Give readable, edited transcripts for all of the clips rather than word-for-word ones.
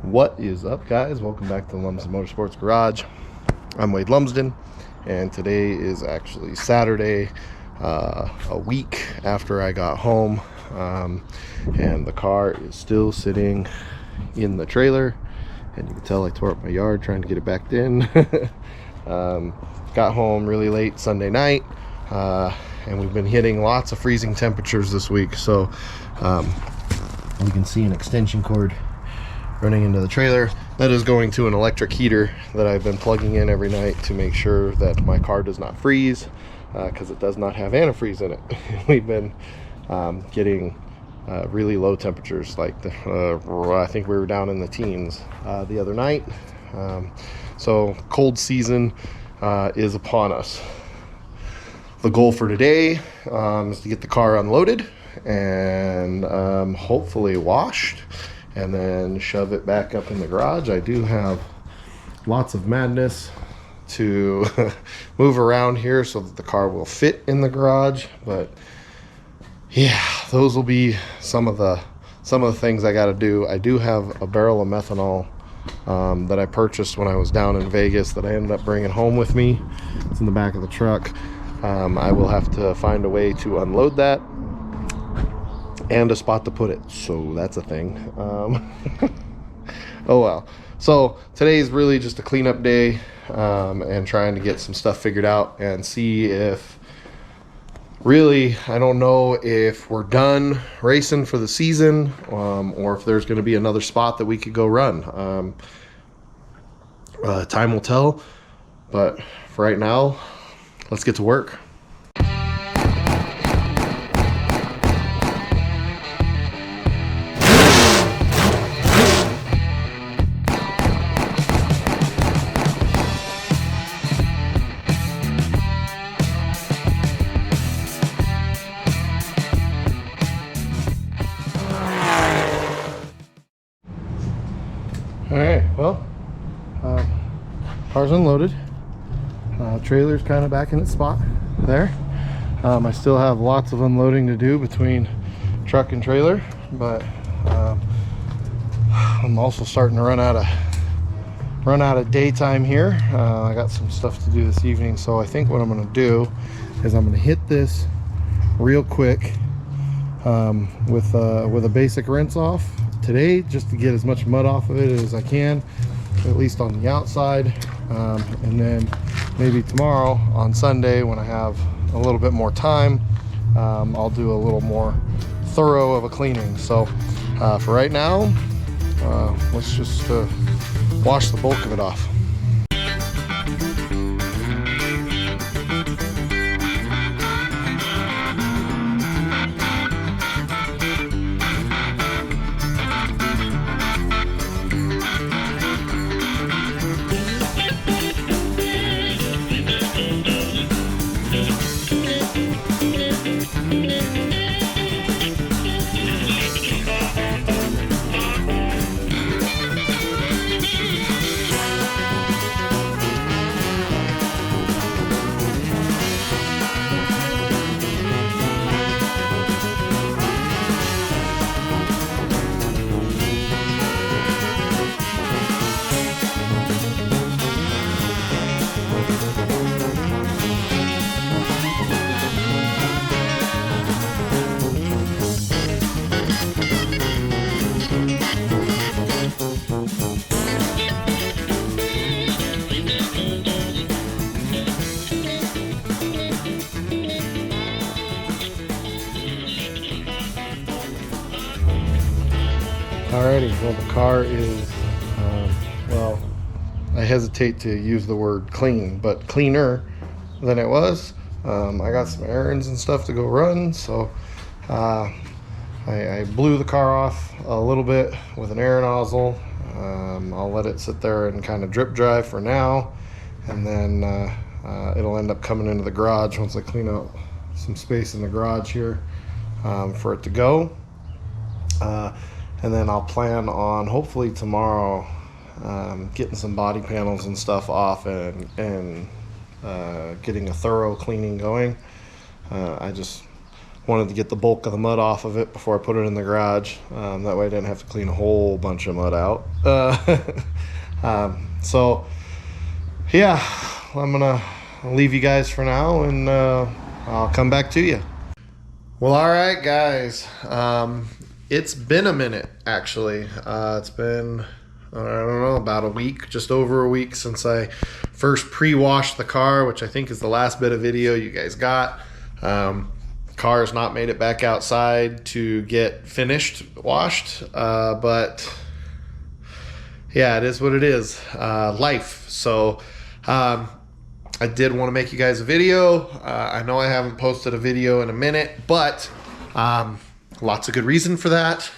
What is up, guys? Welcome back to the Lumsden Motorsports Garage. I'm Wade Lumsden, and today is actually Saturday, a week after I got home, and the car is still sitting in the trailer, and you can tell I tore up my yard trying to get it back in. Got home really late Sunday night, and we've been hitting lots of freezing temperatures this week, so you can see an extension cord running into the trailer. That is going to an electric heater that I've been plugging in every night to make sure that my car does not freeze, because it does not have antifreeze in it. We've been getting really low temperatures, like I think we were down in the teens the other night. So cold season is upon us. The goal for today is to get the car unloaded and hopefully washed, and then shove it back up in the garage. I do have lots of madness to move around here so that the car will fit in the garage, but yeah, those will be some of the things I got to do. I do have a barrel of methanol that I purchased when I was down in Vegas that I ended up bringing home with me. It's in the back of the truck. I will have to find a way to unload that and a spot to put it, so that's a thing. Oh well. So today's really just a cleanup day, and trying to get some stuff figured out and see if, really, I don't know if we're done racing for the season, or if there's going to be another spot that we could go run. Time will tell, but for right now, let's get to work. Alright, well, car's unloaded. Trailer's kind of back in its spot there. I still have lots of unloading to do between truck and trailer, but I'm also starting to run out of daytime here. I got some stuff to do this evening, so I think what I'm going to do is I'm going to hit this real quick with a basic rinse off today, just to get as much mud off of it as I can, at least on the outside, and then maybe tomorrow on Sunday, when I have a little bit more time, I'll do a little more thorough of a cleaning. So for right now, let's just wash the bulk of it off. Alrighty, well, the car is, well, I hesitate to use the word clean, but cleaner than it was. I got some errands and stuff to go run, so I blew the car off a little bit with an air nozzle. I'll let it sit there and kind of drip dry for now, and then it'll end up coming into the garage once I clean out some space in the garage here for it to go. And then I'll plan on hopefully tomorrow getting some body panels and stuff off and getting a thorough cleaning going. I just wanted to get the bulk of the mud off of it before I put it in the garage. That way I didn't have to clean a whole bunch of mud out. So yeah, I'm gonna leave you guys for now, and I'll come back to you. Well, all right, guys. It's been a minute, actually. It's been, I don't know, about a week, just over a week since I first pre-washed the car, which I think is the last bit of video you guys got. Car has not made it back outside to get finished washed, but yeah, it is what it is. Life. So I did want to make you guys a video. I know I haven't posted a video in a minute, but lots of good reason for that.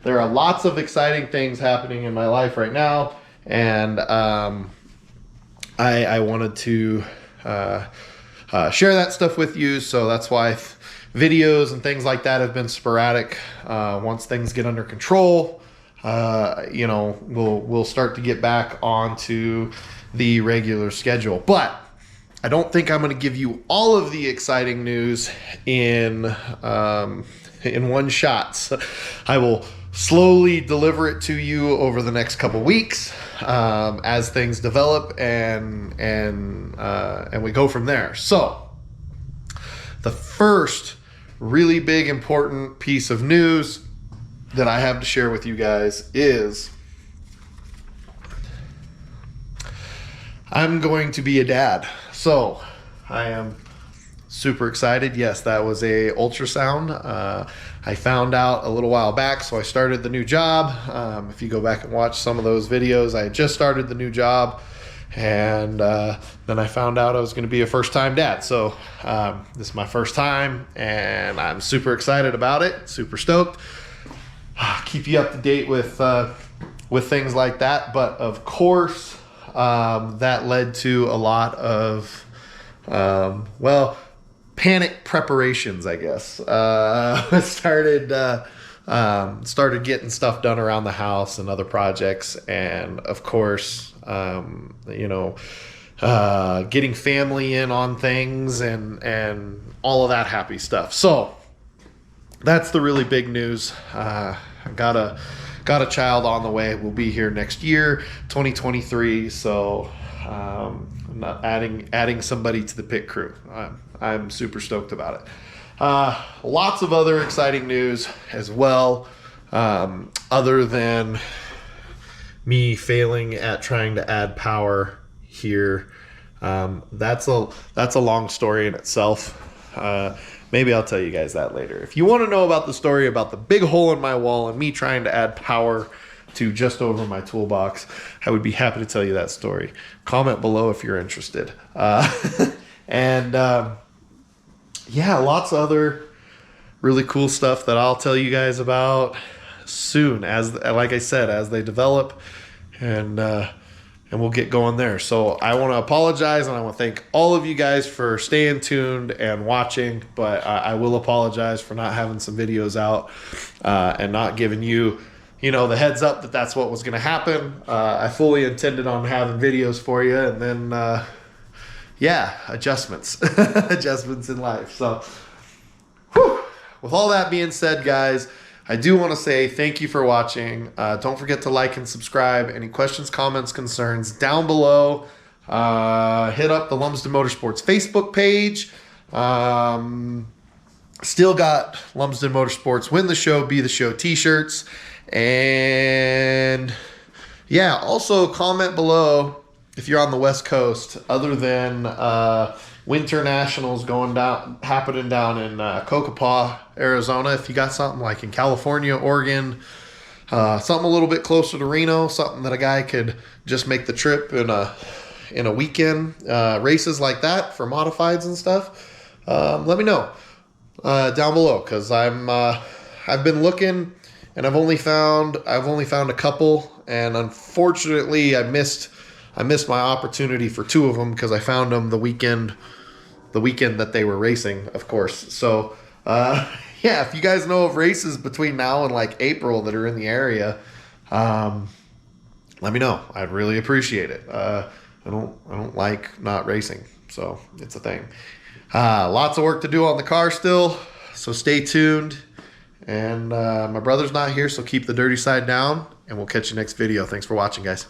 There are lots of exciting things happening in my life right now, and I wanted to share that stuff with you. So that's why videos and things like that have been sporadic. Once things get under control, you know, we'll start to get back onto the regular schedule. But I don't think I'm going to give you all of the exciting news in one shot. So I will slowly deliver it to you over the next couple weeks as things develop, and we go from there. So the first really big important piece of news that I have to share with you guys is I'm going to be a dad. So I am super excited. Yes, that was a ultrasound. I found out a little while back, so I started the new job. If you go back and watch some of those videos, I had just started the new job, and then I found out I was going to be a first-time dad. So this is my first time, and I'm super excited about it, super stoked. Keep you up to date with things like that. But of course, that led to a lot of, well, panic preparations, I guess. Started getting stuff done around the house and other projects, and of course, you know, getting family in on things and all of that happy stuff. So that's the really big news. I got a child on the way. We'll be here next year, 2023. So I'm not adding somebody to the pit crew. I'm super stoked about it. Lots of other exciting news as well, other than me failing at trying to add power here. That's a long story in itself. Maybe I'll tell you guys that later. If you want to know about the story about the big hole in my wall and me trying to add power to just over my toolbox, I would be happy to tell you that story. Comment below if you're interested. And yeah, lots of other really cool stuff that I'll tell you guys about soon, as like I said, as they develop, and we'll get going there. So I want to apologize, and I want to thank all of you guys for staying tuned and watching, but I will apologize for not having some videos out and not giving you, you know, the heads up that that's what was going to happen. I fully intended on having videos for you, and then yeah, adjustments in life. So whew. With all that being said, guys, I do want to say thank you for watching. Don't forget to like and subscribe. Any questions, comments, concerns, down below. Hit up the Lumsden Motorsports Facebook page. Still got Lumsden Motorsports Win the Show, Be the Show t-shirts. And yeah, also comment below if you're on the West Coast, other than Winter Nationals happening down in Cocopah, Arizona. If you got something like in California, Oregon, something a little bit closer to Reno, something that a guy could just make the trip in a weekend, races like that for modifieds and stuff, let me know down below, because I've been looking, and I've only found a couple, and unfortunately I missed my opportunity for two of them because I found them the weekend that they were racing, of course. So yeah, if you guys know of races between now and like April that are in the area, let me know. I'd really appreciate it. I don't like not racing, so it's a thing. Lots of work to do on the car still. So stay tuned. And my brother's not here, so keep the dirty side down. And we'll catch you next video. Thanks for watching, guys.